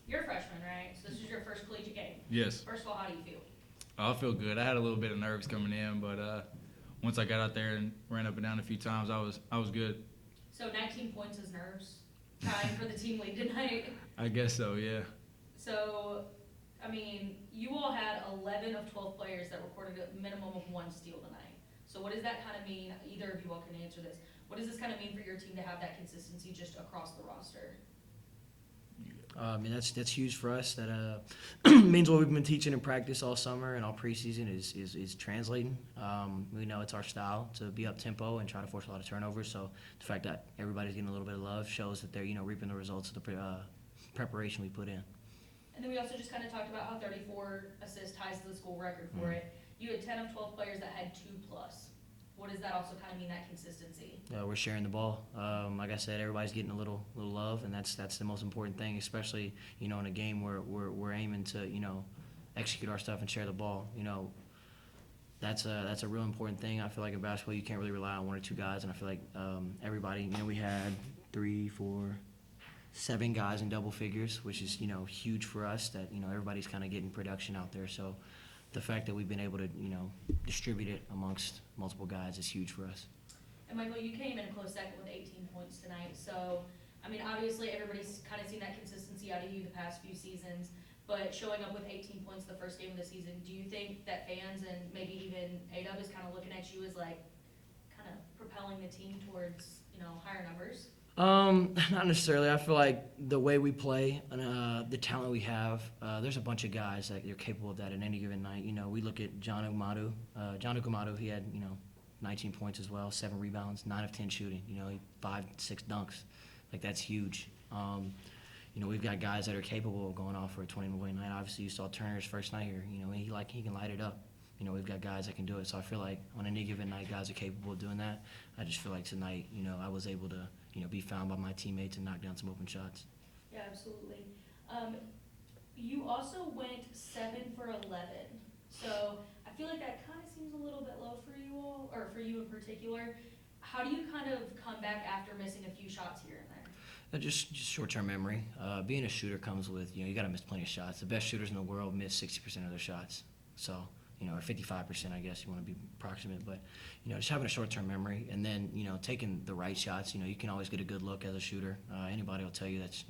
You're a freshman, right? So this is your first collegiate game. Yes. First of all, how do you feel? I feel good. I had a little bit of nerves coming in, but once I got out there and ran up and down a few times, I was good. So 19 points is nerves, tying for the team lead tonight. I guess so, yeah. So, I mean, you all had 11 of 12 players that recorded a minimum of one steal tonight. So what does that kind of mean? Either of you all can answer this. What does this kind of mean for your team to have that consistency just across the roster? I mean, that's huge for us. That means what we've been teaching in practice all summer and all preseason is translating. We know it's our style to be up tempo and try to force a lot of turnovers. So the fact that everybody's getting a little bit of love shows that they're reaping the results of the preparation we put in. And then we also just kind of talked about how 34 assists ties the school record for it. You had 10 of 12 players that had 2+. What does that also kind of mean, that consistency? We're sharing the ball. Like I said, everybody's getting a little love, and that's the most important thing, especially in a game where we're aiming to execute our stuff and share the ball. That's a real important thing. I feel like in basketball you can't really rely on one or two guys, and I feel like everybody. We had 3, 4, 7 guys in double figures, which is huge for us. That everybody's kind of getting production out there. So the fact that we've been able to distribute it amongst multiple guys is huge for us. And Michael, you came in a close second with 18 points tonight. So, I mean, obviously everybody's kind of seen that consistency out of you the past few seasons. But showing up with 18 points the first game of the season, do you think that fans and maybe even A-Dub is kind of looking at you as like kind of propelling the team towards higher numbers? Not necessarily. I feel like the way we play and the talent we have, there's a bunch of guys that are capable of that at any given night. We look at John Ugamadu, he had 19 points as well, 7 rebounds, 9 of 10 shooting. 5, 6 dunks. Like, that's huge. We've got guys that are capable of going off for a 20-point night. Obviously, you saw Turner's first night here. He can light it up. We've got guys that can do it. So I feel like on any given night, guys are capable of doing that. I just feel like tonight, I was able to, be found by my teammates and knock down some open shots. Yeah, absolutely. You also went 7 for 11. So I feel like that kind of seems a little bit low for you all, or for you in particular. How do you kind of come back after missing a few shots here and there? Just short-term memory. Being a shooter comes with, you got to miss plenty of shots. The best shooters in the world miss 60% of their shots. So, or 55%, I guess you want to be approximate. But, just having a short-term memory and then, taking the right shots. You can always get a good look as a shooter. Anybody will tell you that's,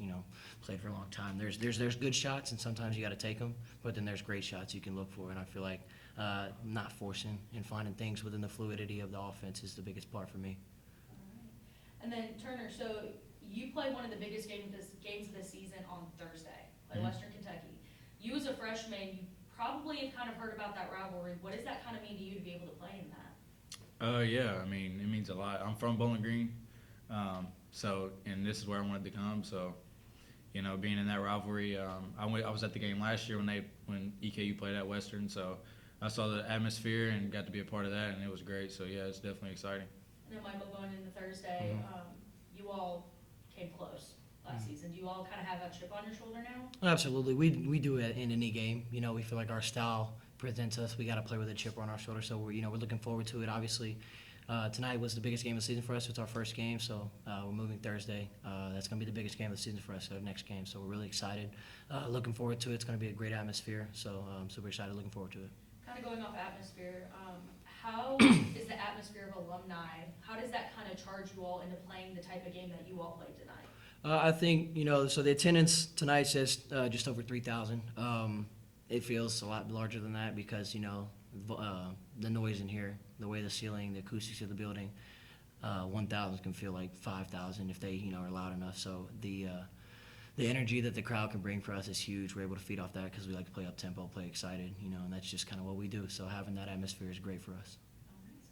played for a long time. There's good shots, and sometimes you got to take them. But then there's great shots you can look for. And I feel like not forcing and finding things within the fluidity of the offense is the biggest part for me. All right. And then, Turner, so you played one of the biggest games of the season on Thursday, Western Kentucky. You as a freshman, you probably have kind of heard about that rivalry. What does that kind of mean to you to be able to play in that? Yeah, I mean, it means a lot. I'm from Bowling Green, and this is where I wanted to come. So, being in that rivalry, I was at the game last year when EKU played at Western. So, I saw the atmosphere and got to be a part of that, and it was great. So, yeah, it's definitely exciting. And then, Michael, going into Thursday, you all came close last season. Do you all kind of have a chip on your shoulder now? Absolutely. We do it in any game. We feel like our style presents us. We got to play with a chip on our shoulder. So we're looking forward to it. Obviously, tonight was the biggest game of the season for us. It's our first game, so we're moving Thursday. That's going to be the biggest game of the season for us. Our next game. So we're really excited. Looking forward to it. It's going to be a great atmosphere. So super excited. Looking forward to it. Kind of going off atmosphere. How is the atmosphere of alumni? How does that kind of charge you all into playing the type of game that you all played tonight? I think, so the attendance tonight says just over 3,000. It feels a lot larger than that because, the noise in here, the way the ceiling, the acoustics of the building, 1,000 can feel like 5,000 if they, are loud enough. So the energy that the crowd can bring for us is huge. We're able to feed off that because we like to play up-tempo, play excited, and that's just kind of what we do. So having that atmosphere is great for us.